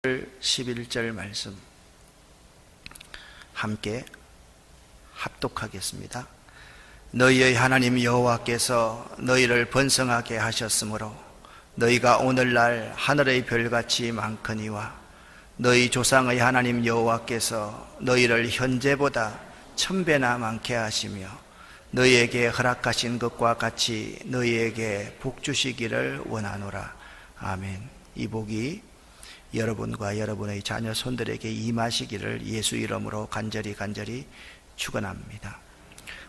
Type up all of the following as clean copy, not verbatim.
11절 말씀 함께 합독하겠습니다. 너희의 하나님 여호와께서 너희를 번성하게 하셨으므로 너희가 오늘날 하늘의 별같이 많거니와 너희 조상의 하나님 여호와께서 너희를 현재보다 1000배나 많게 하시며 너희에게 허락하신 것과 같이 너희에게 복 주시기를 원하노라. 아멘. 이 복이 여러분과 여러분의 자녀 손들에게 임하시기를 예수 이름으로 간절히 축원합니다.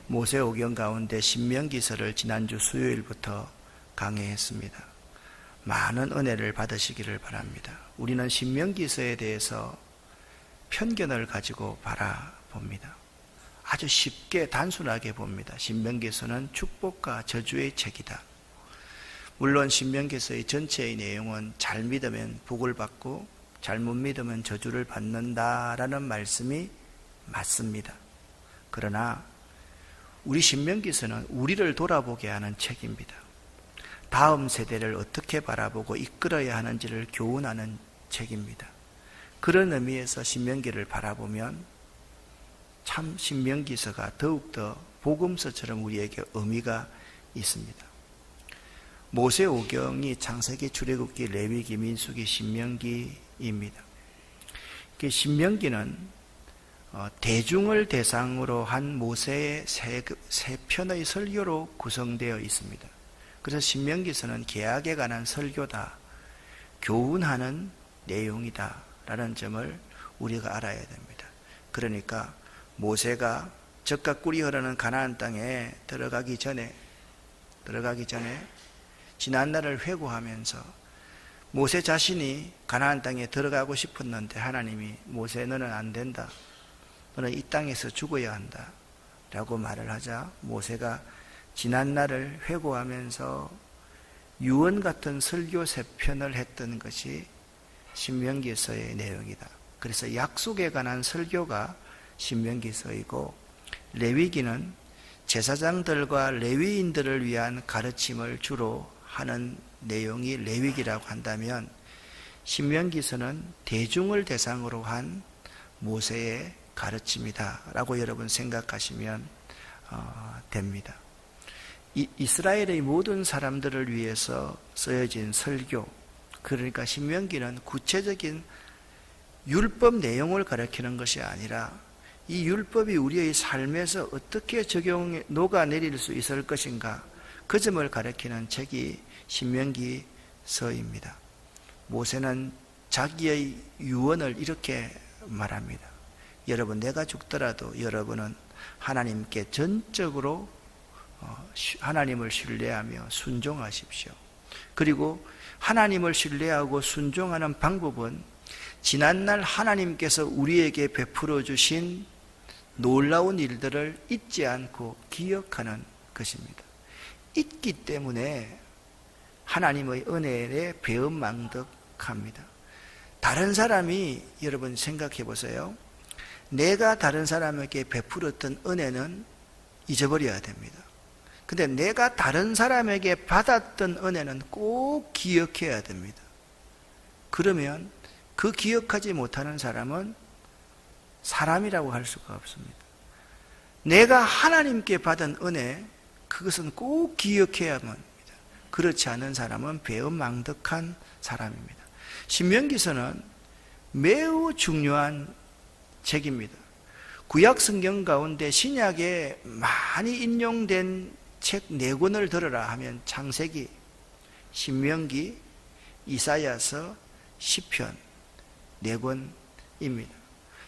모세오경 가운데 신명기서를 지난주 수요일부터 강해했습니다. 많은 은혜를 받으시기를 바랍니다. 우리는 신명기서에 대해서 편견을 가지고 바라봅니다. 아주 쉽게 단순하게 봅니다. 신명기서는 축복과 저주의 책이다. 물론 신명기서의 전체의 내용은 잘 믿으면 복을 받고 잘못 믿으면 저주를 받는다라는 말씀이 맞습니다. 그러나 우리 신명기서는 우리를 돌아보게 하는 책입니다. 다음 세대를 어떻게 바라보고 이끌어야 하는지를 교훈하는 책입니다. 그런 의미에서 신명기를 바라보면 참 신명기서가 더욱더 복음서처럼 우리에게 의미가 있습니다. 모세오경이 창세기, 출애굽기, 레위기, 민수기, 신명기입니다. 신명기는 대중을 대상으로 한 모세의 세 편의 설교로 구성되어 있습니다. 그래서 신명기서는 개학에 관한 설교다, 교훈하는 내용이다 라는 점을 우리가 알아야 됩니다. 그러니까 모세가 젖과 꿀이 흐르는 가나안 땅에 들어가기 전에 지난날을 회고하면서 모세 자신이 가나안 땅에 들어가고 싶었는데 하나님이 모세 너는 안 된다. 너는 이 땅에서 죽어야 한다. 라고 말을 하자 모세가 지난날을 회고하면서 유언 같은 설교 세 편을 했던 것이 신명기서의 내용이다. 그래서 약속에 관한 설교가 신명기서이고 레위기는 제사장들과 레위인들을 위한 가르침을 주로 하는 내용이 레위기라고 한다면 신명기서는 대중을 대상으로 한 모세의 가르침이다 라고 여러분 생각하시면 됩니다. 이스라엘의 모든 사람들을 위해서 쓰여진 설교, 그러니까 신명기는 구체적인 율법 내용을 가르치는 것이 아니라 이 율법이 우리의 삶에서 어떻게 녹아내릴 수 있을 것인가, 그 점을 가르치는 책이 신명기서입니다. 모세는 자기의 유언을 이렇게 말합니다. 여러분, 내가 죽더라도 여러분은 하나님께 전적으로 하나님을 신뢰하며 순종하십시오. 그리고 하나님을 신뢰하고 순종하는 방법은 지난날 하나님께서 우리에게 베풀어 주신 놀라운 일들을 잊지 않고 기억하는 것입니다. 잊기 때문에 하나님의 은혜에 배은망덕합니다. 다른 사람이, 여러분 생각해 보세요. 내가 다른 사람에게 베풀었던 은혜는 잊어버려야 됩니다. 근데 내가 다른 사람에게 받았던 은혜는 꼭 기억해야 됩니다. 그러면 그 기억하지 못하는 사람은 사람이라고 할 수가 없습니다. 내가 하나님께 받은 은혜, 그것은 꼭 기억해야만 합니다. 그렇지 않은 사람은 배은망덕한 사람입니다. 신명기서는 매우 중요한 책입니다. 구약 성경 가운데 신약에 많이 인용된 책 4권을 들어라 하면 창세기, 신명기, 이사야서, 시편 4권입니다.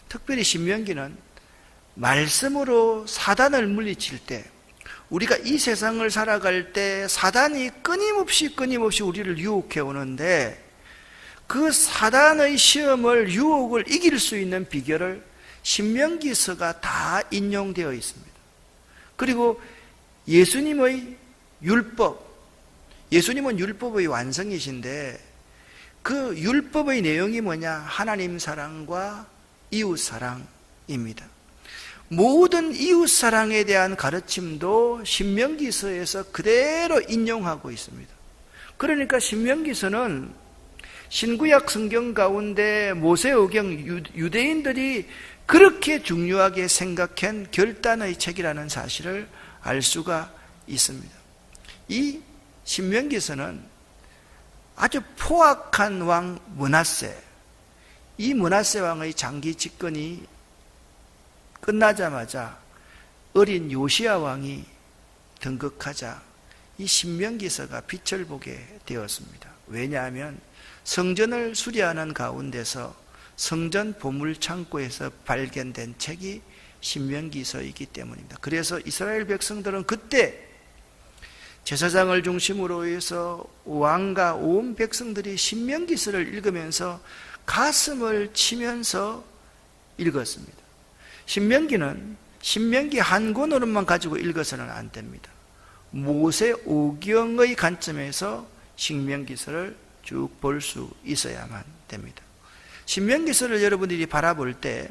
특별히 신명기는 말씀으로 사단을 물리칠 때, 우리가 이 세상을 살아갈 때 사단이 끊임없이 우리를 유혹해 오는데 그 사단의 시험을, 유혹을 이길 수 있는 비결을 신명기서가 다 인용되어 있습니다. 그리고 예수님의 율법, 예수님은 율법의 완성이신데 그 율법의 내용이 뭐냐? 하나님 사랑과 이웃 사랑입니다. 모든 이웃 사랑에 대한 가르침도 신명기서에서 그대로 인용하고 있습니다. 그러니까 신명기서는 신구약 성경 가운데 모세오경 유대인들이 그렇게 중요하게 생각한 결단의 책이라는 사실을 알 수가 있습니다. 이 신명기서는 아주 포악한 왕 므낫세, 이 므낫세 왕의 장기 집권이 끝나자마자 어린 요시야 왕이 등극하자 이 신명기서가 빛을 보게 되었습니다. 왜냐하면 성전을 수리하는 가운데서 성전 보물창고에서 발견된 책이 신명기서이기 때문입니다. 그래서 이스라엘 백성들은 그때 제사장을 중심으로 해서 왕과 온 백성들이 신명기서를 읽으면서 가슴을 치면서 읽었습니다. 신명기는 신명기 한 권으로만 가지고 읽어서는 안 됩니다. 모세오경의 관점에서 신명기서를 쭉 볼 수 있어야만 됩니다. 신명기서를 여러분들이 바라볼 때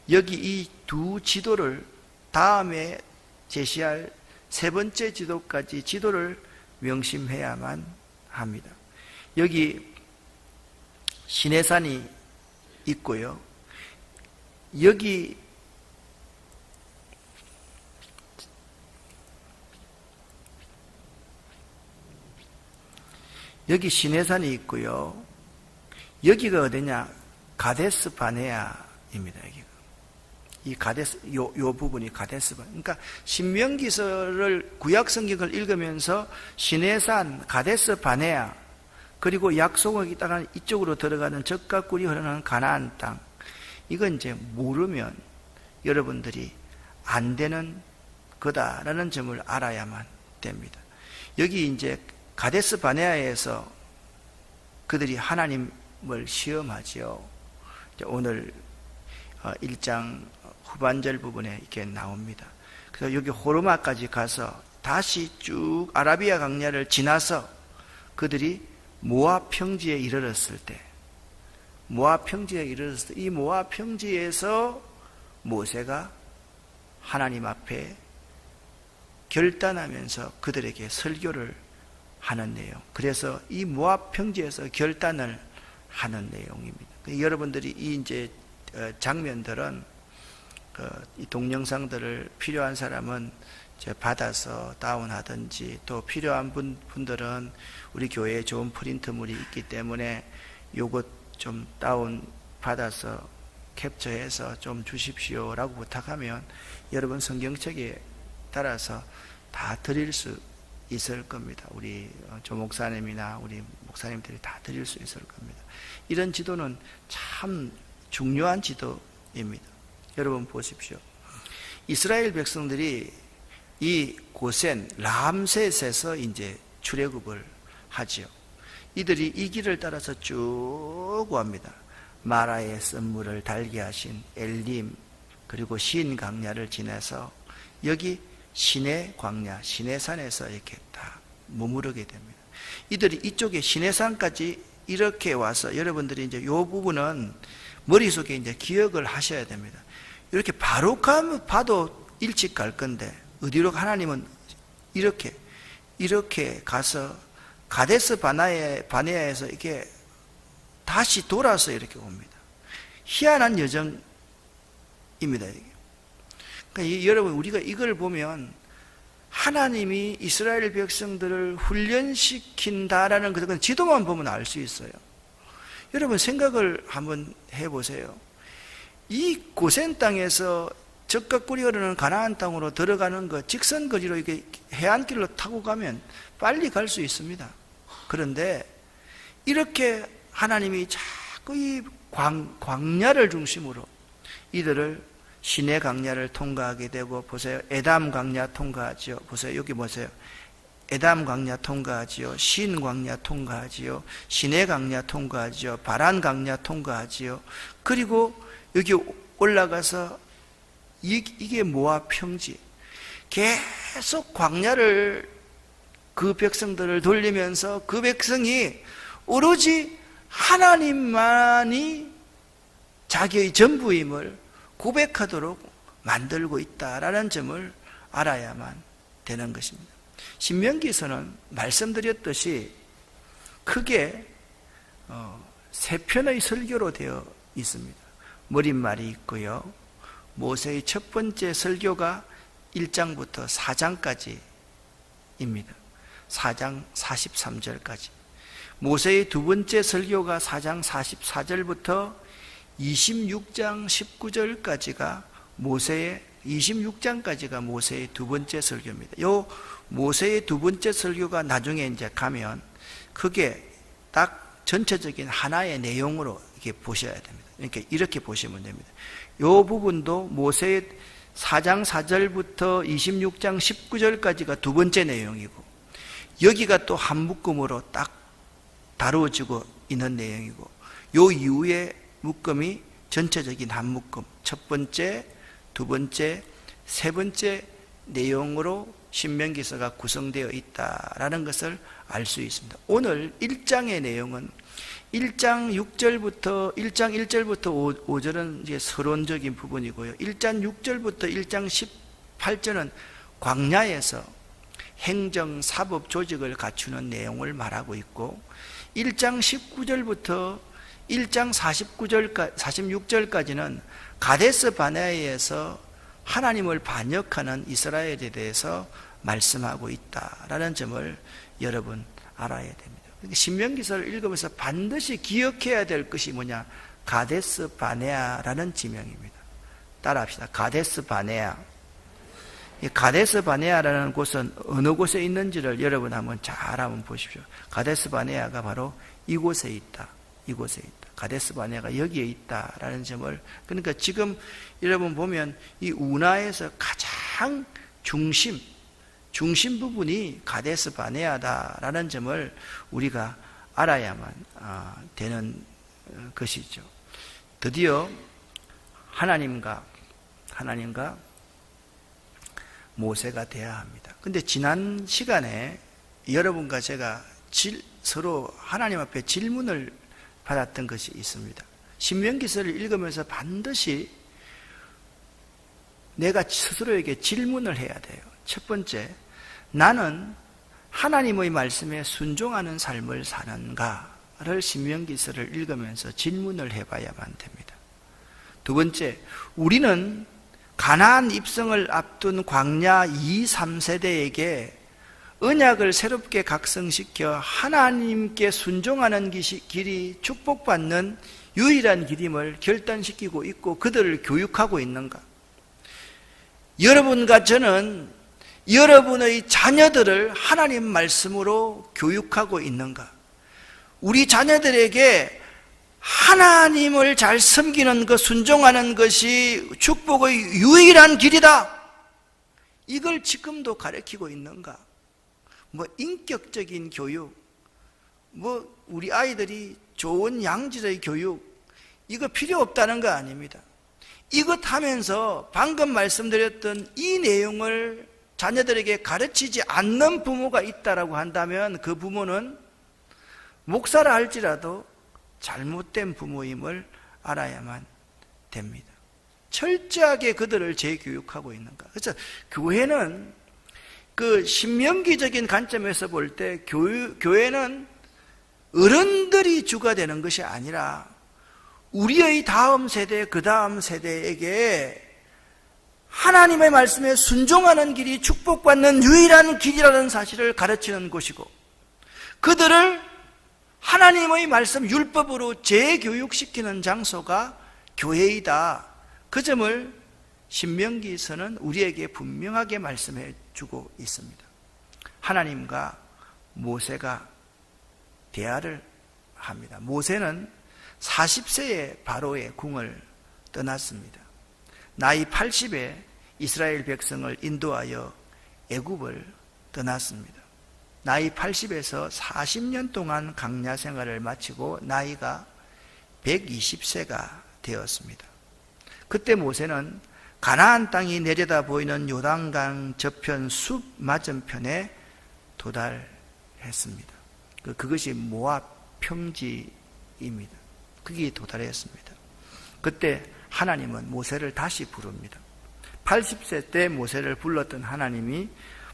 여기 이 두 지도를 다음에 제시할 세 번째 지도까지 지도를 명심해야만 합니다. 여기 시내산이 있고요. 여기 시내산이 있고요. 여기가 어디냐? 가데스 바네아입니다. 여기가. 이 가데스, 요 부분이 가데스 바네아. 그러니까 신명기서를 구약 성경을 읽으면서 시내산, 가데스 바네아, 그리고 약속을 따라 이쪽으로 들어가는 젖과 꿀이 흐르는 가나안 땅. 이건 이제 모르면 여러분들이 안 되는 거다라는 점을 알아야만 됩니다. 여기 이제 가데스 바네아에서 그들이 하나님을 시험하지요. 오늘 1장 후반절 부분에 이렇게 나옵니다. 그래서 여기 호르마까지 가서 다시 쭉 아라비아 강야를 지나서 그들이 모압 평지에 이르렀을 때, 이 모압 평지에서 모세가 하나님 앞에 결단하면서 그들에게 설교를 하는 내용. 그래서 이 모압 평지에서 결단을 하는 내용입니다. 여러분들이 이 이제 장면들은 이 동영상들을 필요한 사람은 받아서 다운하든지, 또 필요한 분들은 우리 교회에 좋은 프린트물이 있기 때문에 요것 좀 다운 받아서 캡처해서 좀 주십시오라고 부탁하면 여러분 성경책에 따라서 다 드릴 수 있을 겁니다. 우리 조 목사님이나 우리 목사님들이 다 드릴 수 있을 겁니다. 이런 지도는 참 중요한 지도입니다. 여러분 보십시오. 이스라엘 백성들이 이 고센 람셋에서 이제 출애굽을 하지요. 이들이 이 길을 따라서 쭉 옵니다. 마라의 썰물을 달게 하신 엘림, 그리고 신 광야를 지나서 여기 시내 광야, 시내산에서 이렇게 다 머무르게 됩니다. 이들이 이쪽에 시내산까지 이렇게 와서 여러분들이 이제 이 부분은 머릿속에 이제 기억을 하셔야 됩니다. 이렇게 바로 가면 봐도 일찍 갈 건데 어디로 하나님은 이렇게 가서 가데스 바네아에서 이렇게 다시 돌아서 이렇게 옵니다. 희한한 여정입니다. 그러니까 여러분, 우리가 이걸 보면 하나님이 이스라엘 백성들을 훈련시킨다라는 것은 지도만 보면 알 수 있어요. 여러분 생각을 한번 해보세요. 이 고센 땅에서 젖과 꿀이 흐르는 가나안 땅으로 들어가는 것, 직선거리로 이게 해안길로 타고 가면 빨리 갈 수 있습니다. 그런데 이렇게 하나님이 자꾸 이 광야를 중심으로 이들을 시내 광야를 통과하게 되고, 보세요. 에담 광야 통과하지요. 보세요. 여기 보세요. 에담 광야 통과하지요. 신 광야 통과하지요. 시내 광야 통과하지요. 바란 광야 통과하지요. 그리고 여기 올라가서 이게 모압 평지. 계속 광야를 그 백성들을 돌리면서 그 백성이 오로지 하나님만이 자기의 전부임을 고백하도록 만들고 있다라는 점을 알아야만 되는 것입니다. 신명기서는 말씀드렸듯이 크게 세 편의 설교로 되어 있습니다. 머릿말이 있고요. 모세의 첫 번째 설교가 1장부터 4장까지입니다. 4장 43절까지. 모세의 두 번째 설교가 4장 44절부터 26장 19절까지가 26장까지가 모세의 두 번째 설교입니다. 요 모세의 두 번째 설교가 나중에 이제 가면 그게 딱 전체적인 하나의 내용으로 이렇게 보셔야 됩니다. 그러니까 이렇게 보시면 됩니다. 요 부분도 모세의 4장 4절부터 26장 19절까지가 두 번째 내용이고, 여기가 또 한 묶음으로 딱 다루어지고 있는 내용이고, 요 이후에 묶음이 전체적인 한 묶음, 첫 번째, 두 번째, 세 번째 내용으로 신명기서가 구성되어 있다라는 것을 알 수 있습니다. 오늘 1장의 내용은 1장 1절부터 5절은 이제 서론적인 부분이고요. 1장 6절부터 1장 18절은 광야에서 행정, 사법 조직을 갖추는 내용을 말하고 있고, 1장 19절부터 1장 46절까지는 가데스 바네아에서 하나님을 반역하는 이스라엘에 대해서 말씀하고 있다라는 점을 여러분 알아야 됩니다. 신명기서를 읽으면서 반드시 기억해야 될 것이 뭐냐? 가데스 바네아라는 지명입니다. 따라합시다. 가데스 바네아. 이 가데스 바네아라는 곳은 어느 곳에 있는지를 여러분 한번 보십시오. 가데스 바네아가 바로 이곳에 있다. 이곳에 있다. 가데스 바네아가 여기에 있다라는 점을, 그러니까 지금 여러분 보면 이 운하에서 가장 중심 부분이 가데스 바네아다라는 점을 우리가 알아야만 되는 것이죠. 드디어 하나님과 모세가 돼야 합니다. 근데 지난 시간에 여러분과 제가 서로 하나님 앞에 질문을 받았던 것이 있습니다. 신명기서를 읽으면서 반드시 내가 스스로에게 질문을 해야 돼요. 첫 번째, 나는 하나님의 말씀에 순종하는 삶을 사는가를 신명기서를 읽으면서 질문을 해봐야만 됩니다. 두 번째, 우리는 가나안 입성을 앞둔 광야 2, 3세대에게 언약을 새롭게 각성시켜 하나님께 순종하는 길이 축복받는 유일한 길임을 결단시키고 있고 그들을 교육하고 있는가? 여러분과 저는 여러분의 자녀들을 하나님 말씀으로 교육하고 있는가? 우리 자녀들에게 하나님을 잘 섬기는 것, 순종하는 것이 축복의 유일한 길이다. 이걸 지금도 가르치고 있는가? 인격적인 교육, 우리 아이들이 좋은 양질의 교육, 이거 필요 없다는 거 아닙니다. 이것 하면서 방금 말씀드렸던 이 내용을 자녀들에게 가르치지 않는 부모가 있다라고 한다면 그 부모는 목사라 할지라도 잘못된 부모임을 알아야만 됩니다. 철저하게 그들을 재교육하고 있는가. 그래서 교회는 그 신명기적인 관점에서 볼 때 교회는 어른들이 주가 되는 것이 아니라 우리의 다음 세대, 그 다음 세대에게 하나님의 말씀에 순종하는 길이 축복받는 유일한 길이라는 사실을 가르치는 곳이고, 그들을 하나님의 말씀 율법으로 재교육시키는 장소가 교회이다. 그 점을 신명기서는 우리에게 분명하게 말씀해 주고 있습니다. 하나님과 모세가 대화를 합니다. 모세는 40세에 바로의 궁을 떠났습니다. 나이 80에 이스라엘 백성을 인도하여 애굽을 떠났습니다. 나이 80에서 40년 동안 광야 생활을 마치고 나이가 120세가 되었습니다. 그때 모세는 가나안 땅이 내려다 보이는 요단강 저편 숲 맞은편에 도달했습니다. 그것이 모압 평지입니다. 거기에 도달했습니다. 그때 하나님은 모세를 다시 부릅니다. 80세 때 모세를 불렀던 하나님이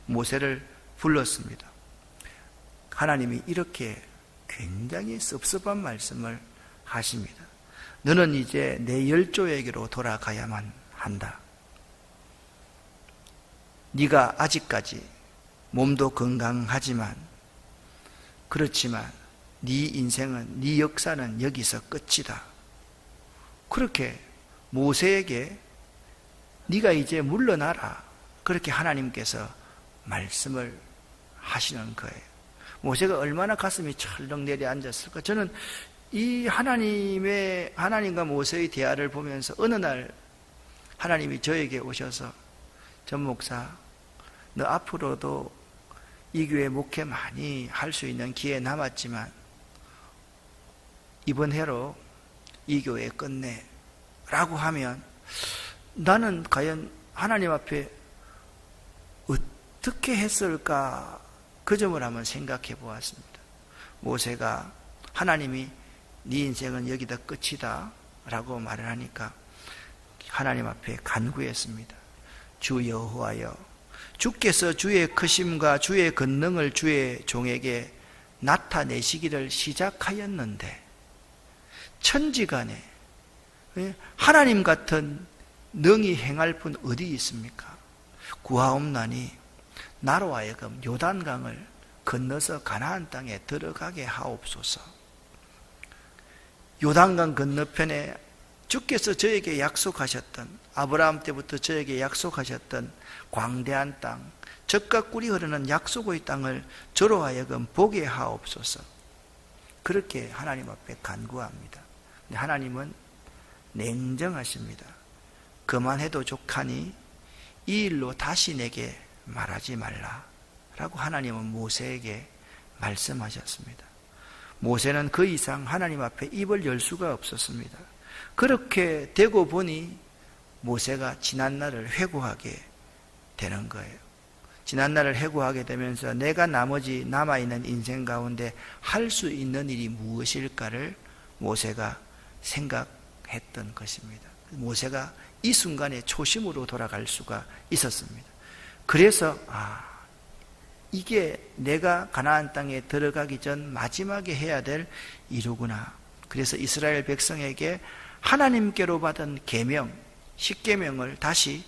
모세를 불렀습니다. 하나님이 이렇게 굉장히 섭섭한 말씀을 하십니다. 너는 이제 내 열조에게로 돌아가야만 한다. 네가 아직까지 몸도 건강하지만 그렇지만 네 인생은, 네 역사는 여기서 끝이다. 그렇게 모세에게 네가 이제 물러나라, 그렇게 하나님께서 말씀을 하시는 거예요. 모세가 얼마나 가슴이 철렁 내려앉았을까. 저는 이 하나님과 모세의 대화를 보면서 어느 날 하나님이 저에게 오셔서, 전 목사, 너 앞으로도 이 교회 목회 많이 할 수 있는 기회 남았지만 이번 해로 이 교회 끝내 라고 하면 나는 과연 하나님 앞에 어떻게 했을까, 그 점을 한번 생각해 보았습니다. 모세가 하나님이 네 인생은 여기다 끝이다 라고 말을 하니까 하나님 앞에 간구했습니다. 주 여호와여, 주께서 주의 크심과 주의 권능을 주의 종에게 나타내시기를 시작하였는데 천지간에 하나님 같은 능히 행할 분 어디 있습니까? 구하옵나니 나로 하여금 요단강을 건너서 가나안 땅에 들어가게 하옵소서. 요단강 건너편에 주께서 저에게 약속하셨던, 아브라함 때부터 저에게 약속하셨던 광대한 땅, 젖과 꿀이 흐르는 약속의 땅을 저로 하여금 보게 하옵소서. 그렇게 하나님 앞에 간구합니다. 근데 하나님은 냉정하십니다. 그만해도 족하니 이 일로 다시 내게 말하지 말라 라고 하나님은 모세에게 말씀하셨습니다. 모세는 그 이상 하나님 앞에 입을 열 수가 없었습니다. 그렇게 되고 보니 모세가 지난날을 회고하게 되는 거예요. 지난날을 회고하게 되면서 내가 나머지 남아있는 인생 가운데 할 수 있는 일이 무엇일까를 모세가 생각했던 것입니다. 모세가 이 순간에 초심으로 돌아갈 수가 있었습니다. 그래서 이게 내가 가나안 땅에 들어가기 전 마지막에 해야 될 일이구나. 그래서 이스라엘 백성에게 하나님께로 받은 계명, 십계명을 다시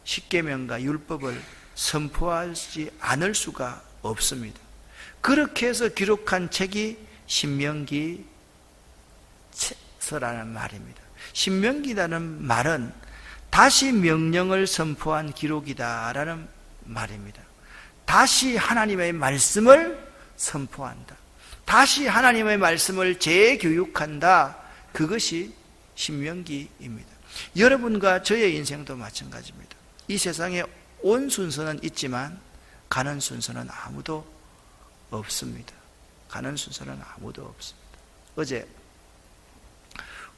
십계명과 율법을 선포하지 않을 수가 없습니다. 그렇게 해서 기록한 책이 신명기서라는 말입니다. 신명기라는 말은 다시 명령을 선포한 기록이다라는 말입니다. 다시 하나님의 말씀을 선포한다. 다시 하나님의 말씀을 재교육한다. 그것이 신명기입니다. 여러분과 저의 인생도 마찬가지입니다. 이 세상에 온 순서는 있지만 가는 순서는 아무도 없습니다. 가는 순서는 아무도 없습니다. 어제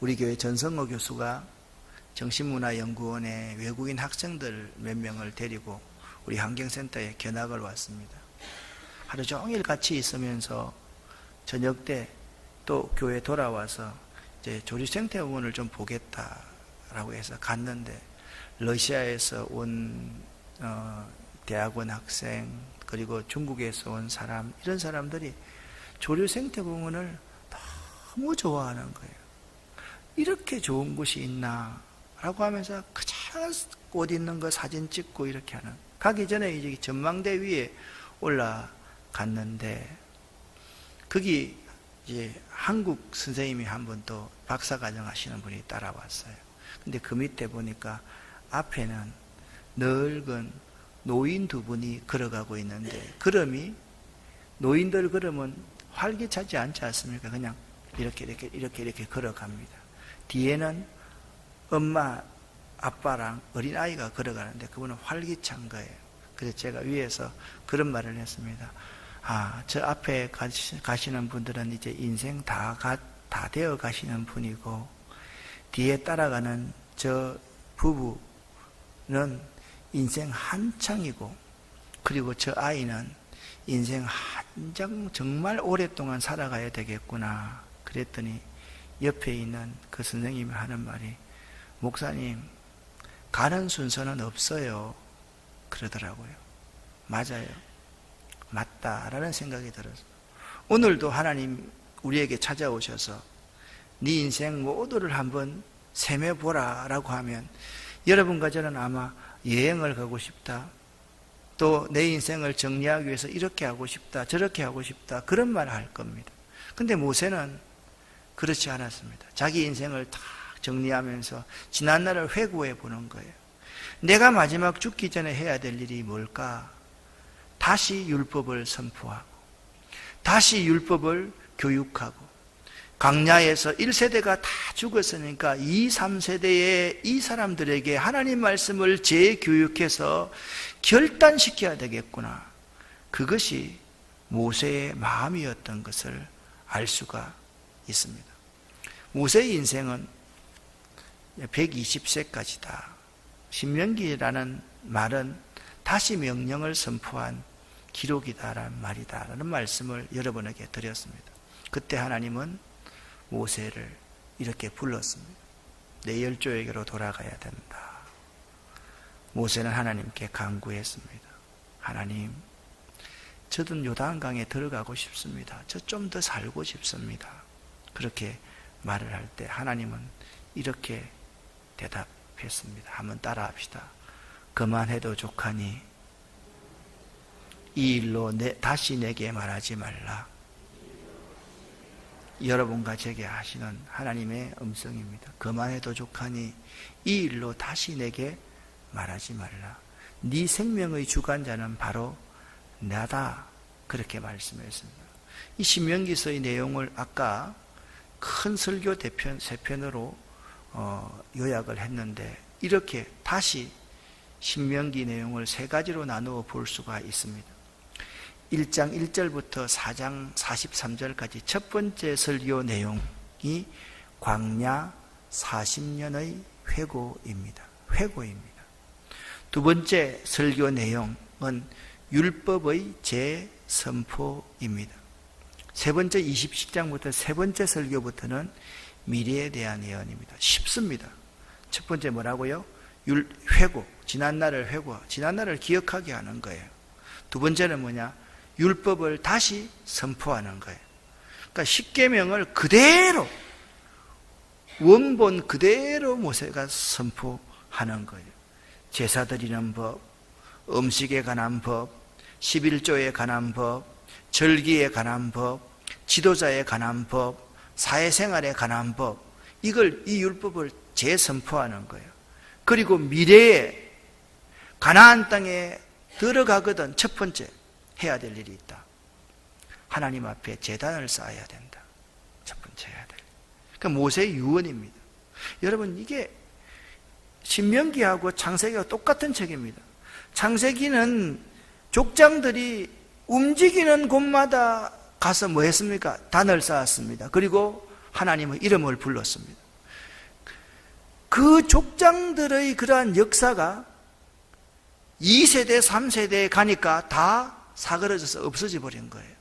우리 교회 전성호 교수가 정신문화연구원에 외국인 학생들 몇 명을 데리고 우리 환경센터에 견학을 왔습니다. 하루 종일 같이 있으면서 저녁 때 또 교회 돌아와서 이제 조류생태원을 좀 보겠다라고 해서 갔는데, 러시아에서 온 대학원 학생, 그리고 중국에서 온 사람, 이런 사람들이 조류생태공원을 너무 좋아하는 거예요. 이렇게 좋은 곳이 있나 라고 하면서 그냥 꽃 있는 거 사진 찍고 이렇게 하는. 가기 전에 이제 전망대 위에 올라갔는데 거기 이제 한국 선생님이 한 분 또 박사과정 하시는 분이 따라왔어요. 근데 그 밑에 보니까 앞에는 늙은 노인 두 분이 걸어가고 있는데, 걸음이, 노인들 걸음은 활기차지 않지 않습니까? 그냥 이렇게 걸어갑니다. 뒤에는 엄마, 아빠랑 어린아이가 걸어가는데 그분은 활기찬 거예요. 그래서 제가 위에서 그런 말을 했습니다. 저 앞에 가시는 분들은 이제 인생 다 되어 가시는 분이고, 뒤에 따라가는 저 부부는 인생 한창이고, 그리고 저 아이는 인생 한창 정말 오랫동안 살아가야 되겠구나. 그랬더니 옆에 있는 그 선생님이 하는 말이, 목사님, 가는 순서는 없어요. 그러더라고요. 맞아요. 맞다라는 생각이 들어서 오늘도 하나님 우리에게 찾아오셔서 네 인생 모두를 한번 세며보라 라고 하면 여러분과 저는 아마 여행을 가고 싶다, 또 내 인생을 정리하기 위해서 이렇게 하고 싶다, 저렇게 하고 싶다, 그런 말을 할 겁니다. 근데 모세는 그렇지 않았습니다. 자기 인생을 다 정리하면서 지난날을 회고해 보는 거예요. 내가 마지막 죽기 전에 해야 될 일이 뭘까? 다시 율법을 선포하고, 다시 율법을 교육하고, 광야에서 1세대가 다 죽었으니까 2, 3세대의 이 사람들에게 하나님 말씀을 재교육해서 결단시켜야 되겠구나. 그것이 모세의 마음이었던 것을 알 수가 있습니다. 모세의 인생은 120세까지다. 신명기라는 말은 다시 명령을 선포한 기록이다라는 말이다라는 말씀을 여러분에게 드렸습니다. 그때 하나님은 모세를 이렇게 불렀습니다. 내 열조에게로 돌아가야 된다. 모세는 하나님께 간구했습니다. 하나님, 저도 요단강에 들어가고 싶습니다. 저 좀 더 살고 싶습니다. 그렇게 말을 할 때 하나님은 이렇게 대답했습니다. 한번 따라합시다. 그만해도 족하니 이 일로 다시 내게 말하지 말라. 여러분과 제게 하시는 하나님의 음성입니다. 그만해도 족하니 이 일로 다시 내게 말하지 말라. 네 생명의 주관자는 바로 나다. 그렇게 말씀했습니다. 이 신명기서의 내용을 아까 큰 설교 대편 세 편으로 요약을 했는데, 이렇게 다시 신명기 내용을 세 가지로 나누어 볼 수가 있습니다. 1장 1절부터 4장 43절까지 첫 번째 설교 내용이 광야 40년의 회고입니다. 회고입니다. 두 번째 설교 내용은 율법의 재선포입니다. 세 번째 27장부터 세 번째 설교부터는 미래에 대한 예언입니다. 쉽습니다. 첫 번째 뭐라고요? 회고, 지난날을 회고, 지난날을 기억하게 하는 거예요. 두 번째는 뭐냐? 율법을 다시 선포하는 거예요. 그러니까 십계명을 그대로, 원본 그대로 모세가 선포하는 거예요. 제사 드리는 법, 음식에 관한 법, 11조에 관한 법, 절기에 관한 법, 지도자에 관한 법, 사회생활에 관한 법, 이 율법을 재선포하는 거예요. 그리고 미래에 가나안 땅에 들어가거든 첫 번째 해야 될 일이 있다. 하나님 앞에 제단을 쌓아야 된다. 첫 번째 해야 될 일. 그러니까 모세의 유언입니다. 여러분, 이게 신명기하고 창세기가 똑같은 책입니다. 창세기는 족장들이 움직이는 곳마다 가서 뭐 했습니까? 단을 쌓았습니다. 그리고 하나님의 이름을 불렀습니다. 그 족장들의 그러한 역사가 2세대, 3세대에 가니까 다 사그러져서 없어져 버린 거예요.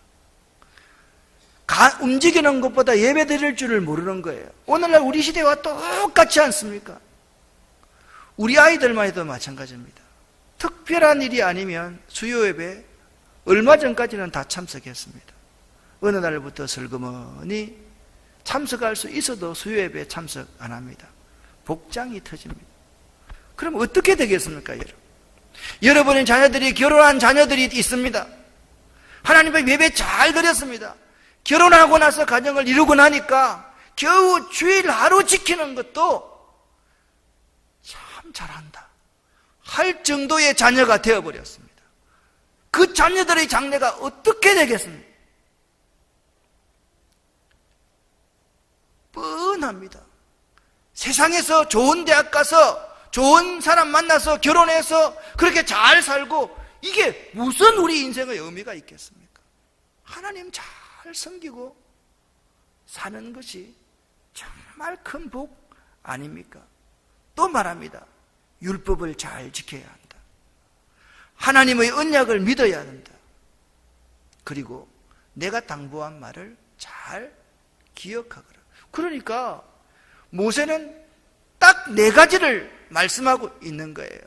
움직이는 것보다 예배 드릴 줄을 모르는 거예요. 오늘날 우리 시대와 똑같지 않습니까? 우리 아이들만 해도 마찬가지입니다. 특별한 일이 아니면 수요 예배 얼마 전까지는 다 참석했습니다. 어느 날부터 슬그머니 참석할 수 있어도 수요 예배에 참석 안 합니다. 복장이 터집니다. 그럼 어떻게 되겠습니까, 여러분? 여러분의 자녀들이, 결혼한 자녀들이 있습니다. 하나님의 예배 잘 드렸습니다. 결혼하고 나서 가정을 이루고 나니까 겨우 주일 하루 지키는 것도 참 잘한다 할 정도의 자녀가 되어버렸습니다. 그 자녀들의 장래가 어떻게 되겠습니까? 뻔합니다. 세상에서 좋은 대학 가서 좋은 사람 만나서 결혼해서 그렇게 잘 살고, 이게 무슨 우리 인생의 의미가 있겠습니까? 하나님 잘 섬기고 사는 것이 정말 큰 복 아닙니까? 또 말합니다. 율법을 잘 지켜야 한다. 하나님의 언약을 믿어야 한다. 그리고 내가 당부한 말을 잘 기억하거라. 그러니까 모세는 딱 4가지를 말씀하고 있는 거예요.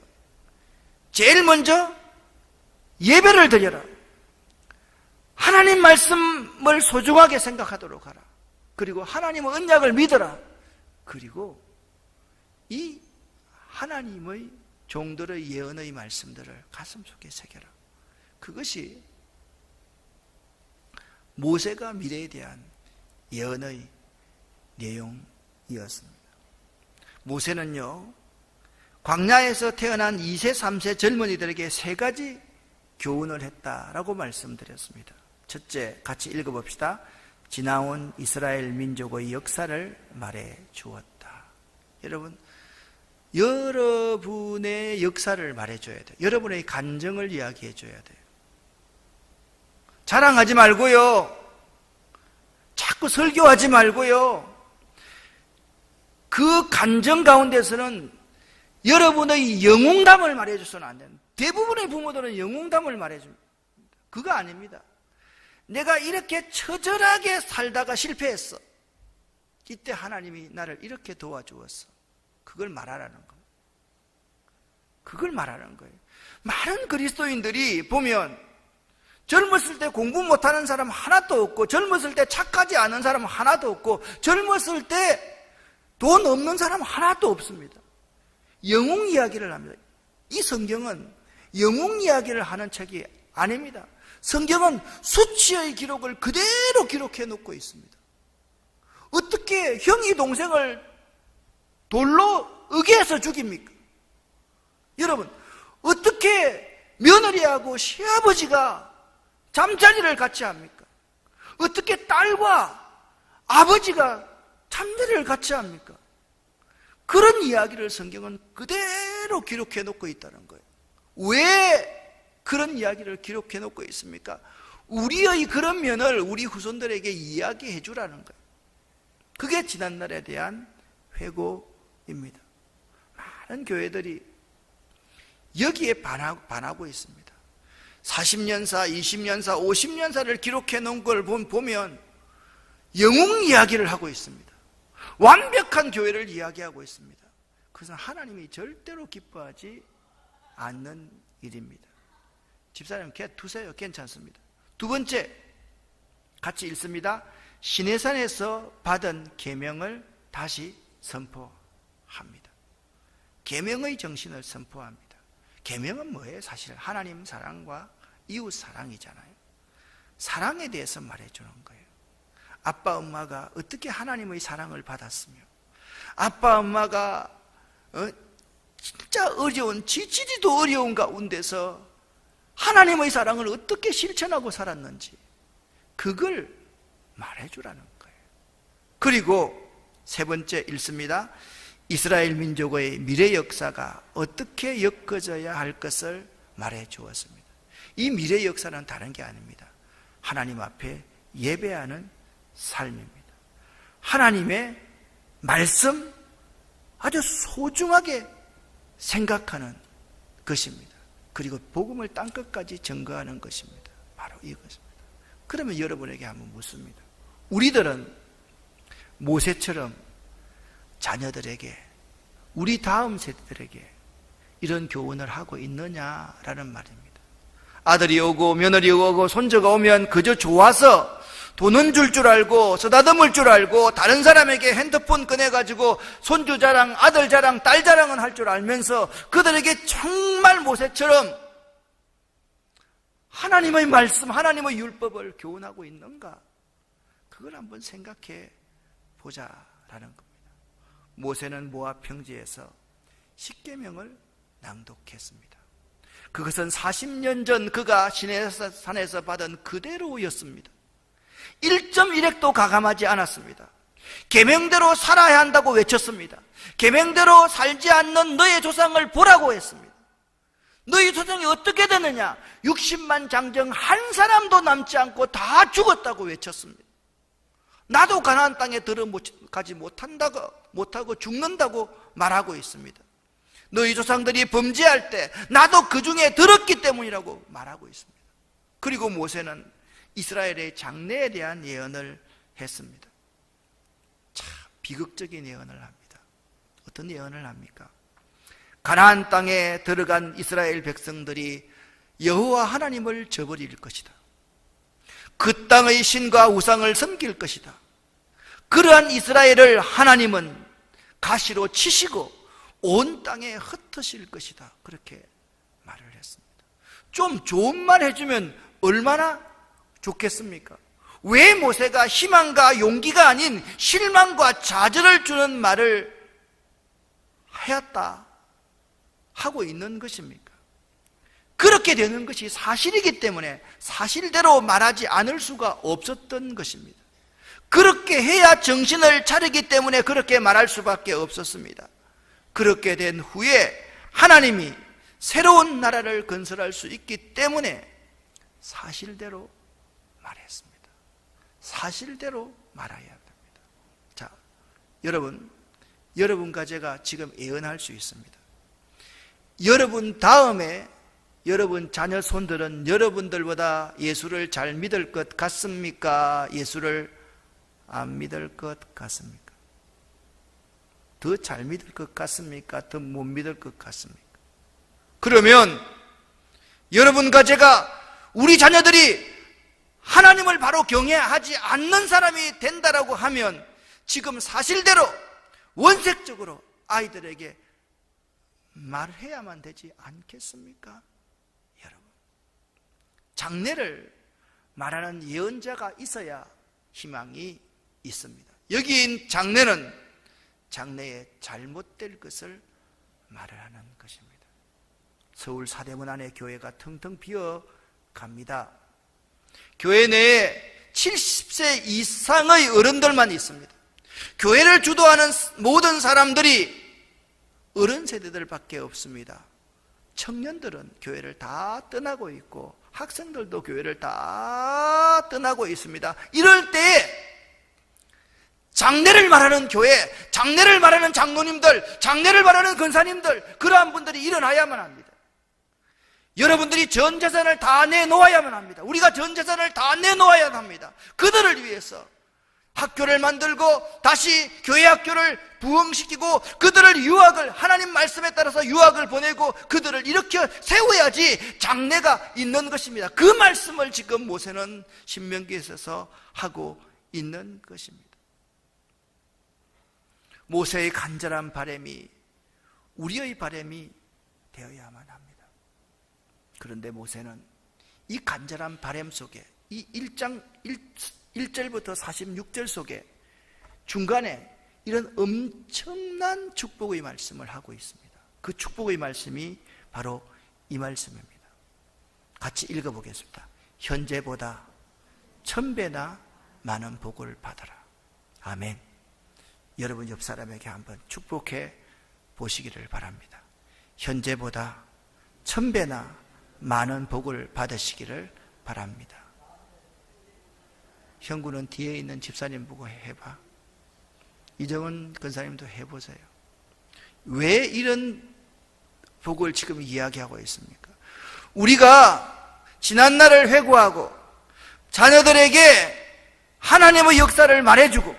제일 먼저 예배를 드려라. 하나님 말씀을 소중하게 생각하도록 하라. 그리고 하나님의 언약을 믿어라. 그리고 이 하나님의 종들의 예언의 말씀들을 가슴속에 새겨라. 그것이 모세가 미래에 대한 예언의 내용이었습니다. 모세는요, 광야에서 태어난 2세, 3세 젊은이들에게 3가지 교훈을 했다라고 말씀드렸습니다. 첫째, 같이 읽어봅시다. 지나온 이스라엘 민족의 역사를 말해 주었다. 여러분, 여러분의 역사를 말해 줘야 돼요. 여러분의 간증을 이야기해 줘야 돼요. 자랑하지 말고요. 자꾸 설교하지 말고요. 그 간증 가운데서는 여러분의 영웅담을 말해줘서는 안 됩니다. 대부분의 부모들은 영웅담을 말해줍니다. 그거 아닙니다. 내가 이렇게 처절하게 살다가 실패했어. 이때 하나님이 나를 이렇게 도와주었어. 그걸 말하라는 거예요. 그걸 말하는 거예요. 많은 그리스도인들이 보면 젊었을 때 공부 못하는 사람 하나도 없고, 젊었을 때 착하지 않은 사람 하나도 없고, 젊었을 때 돈 없는 사람 하나도 없습니다. 영웅 이야기를 합니다. 이 성경은 영웅 이야기를 하는 책이 아닙니다. 성경은 수치의 기록을 그대로 기록해 놓고 있습니다. 어떻게 형이 동생을 돌로 으개서 죽입니까? 여러분, 어떻게 며느리하고 시아버지가 잠자리를 같이 합니까? 어떻게 딸과 아버지가 잠자리를 같이 합니까? 그런 이야기를 성경은 그대로 기록해 놓고 있다는 거예요. 왜 그런 이야기를 기록해 놓고 있습니까? 우리의 그런 면을 우리 후손들에게 이야기해 주라는 거예요. 그게 지난날에 대한 회고입니다. 많은 교회들이 여기에 반하고 있습니다. 40년사, 20년사, 50년사를 기록해 놓은 걸 보면 영웅 이야기를 하고 있습니다. 완벽한 교회를 이야기하고 있습니다. 그것은 하나님이 절대로 기뻐하지 않는 일입니다. 집사님, 걔 두세요. 괜찮습니다. 두 번째, 같이 읽습니다. 시내산에서 받은 계명을 다시 선포합니다. 계명의 정신을 선포합니다. 계명은 뭐예요? 사실 하나님 사랑과 이웃 사랑이잖아요. 사랑에 대해서 말해주는 거예요. 아빠 엄마가 어떻게 하나님의 사랑을 받았으며, 아빠 엄마가 진짜 어려운, 지지리도 어려운 가운데서 하나님의 사랑을 어떻게 실천하고 살았는지 그걸 말해주라는 거예요. 그리고 세 번째 읽습니다. 이스라엘 민족의 미래 역사가 어떻게 엮어져야 할 것을 말해 주었습니다. 이 미래 역사는 다른 게 아닙니다. 하나님 앞에 예배하는 삶입니다. 하나님의 말씀 아주 소중하게 생각하는 것입니다. 그리고 복음을 땅끝까지 증거하는 것입니다. 바로 이것입니다. 그러면 여러분에게 한번 묻습니다. 우리들은 모세처럼 자녀들에게, 우리 다음 세대들에게 이런 교훈을 하고 있느냐라는 말입니다. 아들이 오고 며느리 오고 손자가 오면 그저 좋아서 돈은 줄 줄 알고 쓰다듬을 줄 알고 다른 사람에게 핸드폰 꺼내가지고 손주 자랑, 아들 자랑, 딸 자랑은 할 줄 알면서 그들에게 정말 모세처럼 하나님의 말씀, 하나님의 율법을 교훈하고 있는가? 그걸 한번 생각해 보자라는 겁니다. 모세는 모압 평지에서 십계명을 낭독했습니다. 그것은 40년 전 그가 시내산에서 받은 그대로였습니다. 1.1획도 가감하지 않았습니다. 계명대로 살아야 한다고 외쳤습니다. 계명대로 살지 않는 너의 조상을 보라고 했습니다. 너희 조상이 어떻게 되느냐? 60만 장정 한 사람도 남지 않고 다 죽었다고 외쳤습니다. 나도 가나안 땅에 들어가지 못하고 죽는다고 말하고 있습니다. 너희 조상들이 범죄할 때 나도 그 중에 들었기 때문이라고 말하고 있습니다. 그리고 모세는 이스라엘의 장래에 대한 예언을 했습니다. 참 비극적인 예언을 합니다. 어떤 예언을 합니까? 가나안 땅에 들어간 이스라엘 백성들이 여호와 하나님을 저버릴 것이다. 그 땅의 신과 우상을 섬길 것이다. 그러한 이스라엘을 하나님은 가시로 치시고 온 땅에 흩으실 것이다. 그렇게 말을 했습니다. 좀 좋은 말 해주면 얼마나 좋겠습니까? 왜 모세가 희망과 용기가 아닌 실망과 좌절을 주는 말을 하였다 하고 있는 것입니까? 그렇게 되는 것이 사실이기 때문에 사실대로 말하지 않을 수가 없었던 것입니다. 그렇게 해야 정신을 차리기 때문에 그렇게 말할 수밖에 없었습니다. 그렇게 된 후에 하나님이 새로운 나라를 건설할 수 있기 때문에 사실대로 말했습니다. 사실대로 말해야 됩니다. 자, 여러분과 제가 지금 예언할 수 있습니다. 여러분 다음에 여러분 자녀 손들은 여러분들보다 예수를 잘 믿을 것 같습니까? 예수를 안 믿을 것 같습니까? 더 잘 믿을 것 같습니까? 더 못 믿을 것 같습니까? 그러면 여러분과 제가 우리 자녀들이 하나님을 바로 경외하지 않는 사람이 된다라고 하면 지금 사실대로 원색적으로 아이들에게 말해야만 되지 않겠습니까? 여러분, 장래를 말하는 예언자가 있어야 희망이 있습니다. 여기인 장래는 장래에 잘못될 것을 말을 하는 것입니다. 서울 사대문 안에 교회가 텅텅 비어 갑니다. 교회 내에 70세 이상의 어른들만 있습니다. 교회를 주도하는 모든 사람들이 어른 세대들밖에 없습니다. 청년들은 교회를 다 떠나고 있고 학생들도 교회를 다 떠나고 있습니다. 이럴 때에 장래를 말하는 교회, 장래를 말하는 장로님들, 장래를 말하는 권사님들, 그러한 분들이 일어나야만 합니다. 여러분들이 전 재산을 다 내놓아야만 합니다. 우리가 전 재산을 다 내놓아야 합니다. 그들을 위해서 학교를 만들고 다시 교회 학교를 부흥시키고 그들을 유학을 하나님 말씀에 따라서 유학을 보내고 그들을 일으켜 세워야지 장래가 있는 것입니다. 그 말씀을 지금 모세는 신명기에 있어서 하고 있는 것입니다. 모세의 간절한 바람이 우리의 바람이 되어야만 합니다. 그런데 모세는 이 간절한 바람 속에 이 1장 1절부터 46절 속에 중간에 이런 엄청난 축복의 말씀을 하고 있습니다. 그 축복의 말씀이 바로 이 말씀입니다. 같이 읽어보겠습니다. 현재보다 1000배나 많은 복을 받아라. 아멘. 여러분 옆 사람에게 한번 축복해 보시기를 바랍니다. 현재보다 1000배나 많은 복을 받으시기를 바랍니다. 형구는 뒤에 있는 집사님 보고 해봐. 이정은 권사님도 해보세요. 왜 이런 복을 지금 이야기하고 있습니까? 우리가 지난날을 회고하고 자녀들에게 하나님의 역사를 말해주고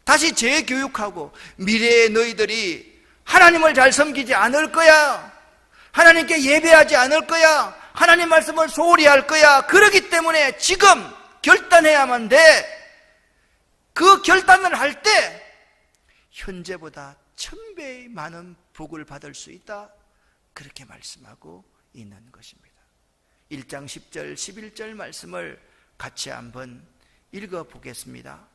다시 재교육하고 미래의 너희들이 하나님을 잘 섬기지 않을 거야, 하나님께 예배하지 않을 거야, 하나님 말씀을 소홀히 할 거야. 그렇기 때문에 지금 결단해야만 돼. 그 결단을 할 때 현재보다 1000배의 많은 복을 받을 수 있다. 그렇게 말씀하고 있는 것입니다. 1장 10절 11절 말씀을 같이 한번 읽어보겠습니다.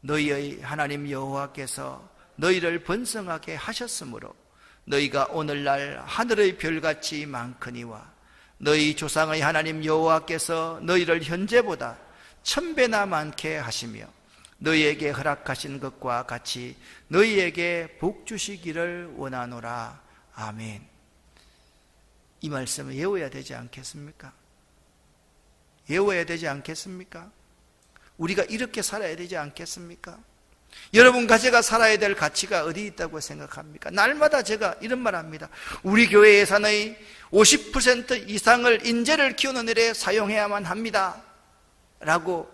너희의 하나님 여호와께서 너희를 번성하게 하셨으므로 너희가 오늘날 하늘의 별같이 많거니와 너희 조상의 하나님 여호와께서 너희를 현재보다 1000배나 많게 하시며 너희에게 허락하신 것과 같이 너희에게 복 주시기를 원하노라. 아멘. 이 말씀을 외워야 되지 않겠습니까? 외워야 되지 않겠습니까? 우리가 이렇게 살아야 되지 않겠습니까? 여러분과 제가 살아야 될 가치가 어디 있다고 생각합니까? 날마다 제가 이런 말 합니다. 우리 교회 예산의 50% 이상을 인재를 키우는 일에 사용해야만 합니다 라고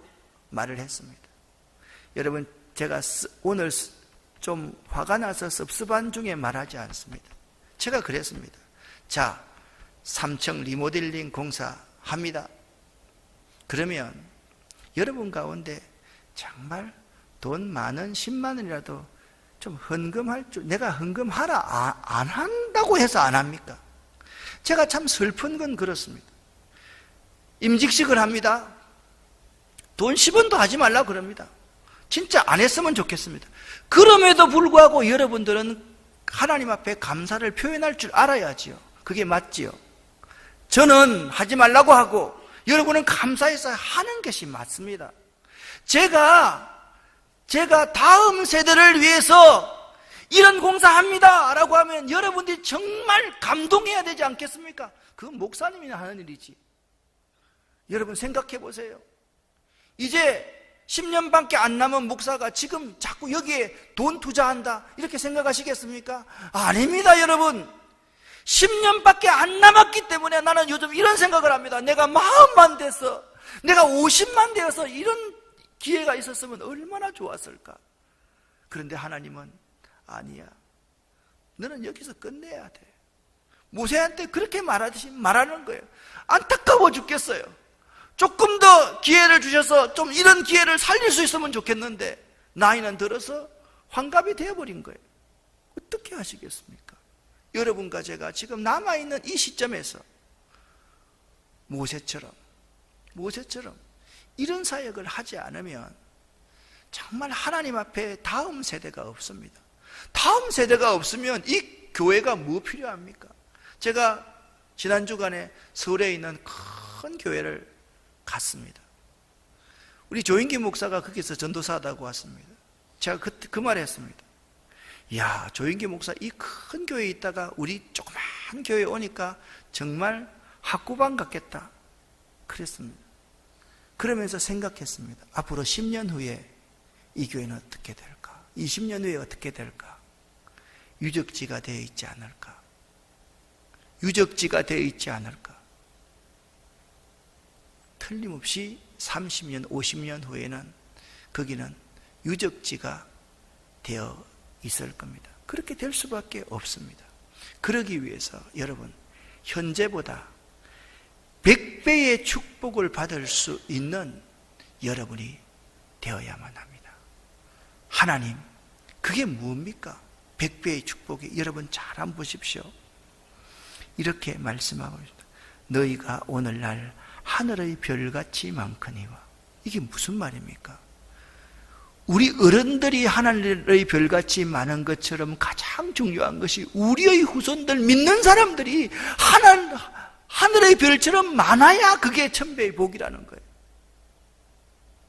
말을 했습니다. 여러분, 제가 오늘 좀 화가 나서 섭섭한 중에 말하지 않습니다. 제가 그랬습니다. 자, 3층 리모델링 공사 합니다. 그러면 여러분 가운데 정말 돈 많은 10만 원이라도 좀 헌금할 줄, 내가 헌금하라 안 한다고 해서 안 합니까? 제가 참 슬픈 건 그렇습니다. 임직식을 합니다. 돈 10원도 하지 말라 그럽니다. 진짜 안 했으면 좋겠습니다. 그럼에도 불구하고 여러분들은 하나님 앞에 감사를 표현할 줄 알아야지요. 그게 맞지요. 저는 하지 말라고 하고 여러분은 감사해서 하는 것이 맞습니다. 제가 다음 세대를 위해서 이런 공사합니다 라고 하면 여러분들이 정말 감동해야 되지 않겠습니까? 그건 목사님이 하는 일이지. 여러분 생각해 보세요. 이제 10년밖에 안 남은 목사가 지금 자꾸 여기에 돈 투자한다 이렇게 생각하시겠습니까? 아닙니다. 여러분 10년밖에 안 남았기 때문에 나는 요즘 이런 생각을 합니다. 내가 40만 돼서, 내가 50만 되어서 이런 기회가 있었으면 얼마나 좋았을까. 그런데 하나님은 아니야, 너는 여기서 끝내야 돼. 모세한테 그렇게 말하듯이 말하는 거예요. 안타까워 죽겠어요. 조금 더 기회를 주셔서 좀 이런 기회를 살릴 수 있으면 좋겠는데 나이는 들어서 환갑이 되어버린 거예요. 어떻게 하시겠습니까? 여러분과 제가 지금 남아있는 이 시점에서 모세처럼 이런 사역을 하지 않으면 정말 하나님 앞에 다음 세대가 없습니다. 다음 세대가 없으면 이 교회가 뭐 필요합니까? 제가 지난 주간에 서울에 있는 큰 교회를 갔습니다. 우리 조인기 목사가 거기서 전도사하다고 왔습니다. 제가 그 말 했습니다. 야, 조인기 목사 이 큰 교회에 있다가 우리 조그만 교회에 오니까 정말 학구방 같겠다 그랬습니다. 그러면서 생각했습니다. 앞으로 10년 후에 이 교회는 어떻게 될까? 20년 후에 어떻게 될까? 유적지가 되어 있지 않을까? 유적지가 되어 있지 않을까? 틀림없이 30년, 50년 후에는 거기는 유적지가 되어 있을 겁니다. 그렇게 될 수밖에 없습니다. 그러기 위해서 여러분, 현재보다 100배의 축복을 받을 수 있는 여러분이 되어야만 합니다. 하나님, 그게 뭡니까? 100배의 축복이. 여러분 잘 한번 보십시오. 이렇게 말씀하고 있습니다. 너희가 오늘날 하늘의 별같이 많거니와. 이게 무슨 말입니까? 우리 어른들이 하늘의 별같이 많은 것처럼 가장 중요한 것이 우리의 후손들 믿는 사람들이 하늘의 별처럼 많아야 그게 천배의 복이라는 거예요.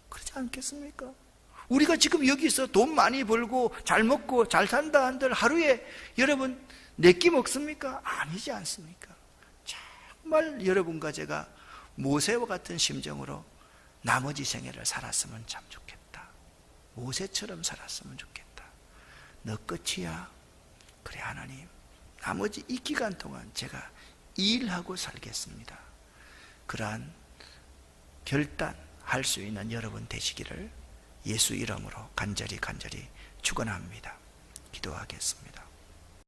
그렇지 않겠습니까? 우리가 지금 여기서 돈 많이 벌고 잘 먹고 잘 산다 한들 하루에 여러분 4끼 먹습니까? 아니지 않습니까? 정말 여러분과 제가 모세와 같은 심정으로 나머지 생애를 살았으면 참 좋겠다. 모세처럼 살았으면 좋겠다. 너 끝이야. 그래 하나님, 나머지 이 기간 동안 제가 일하고 살겠습니다. 그러한 결단할 수 있는 여러분 되시기를 예수 이름으로 간절히 축원합니다. 기도하겠습니다.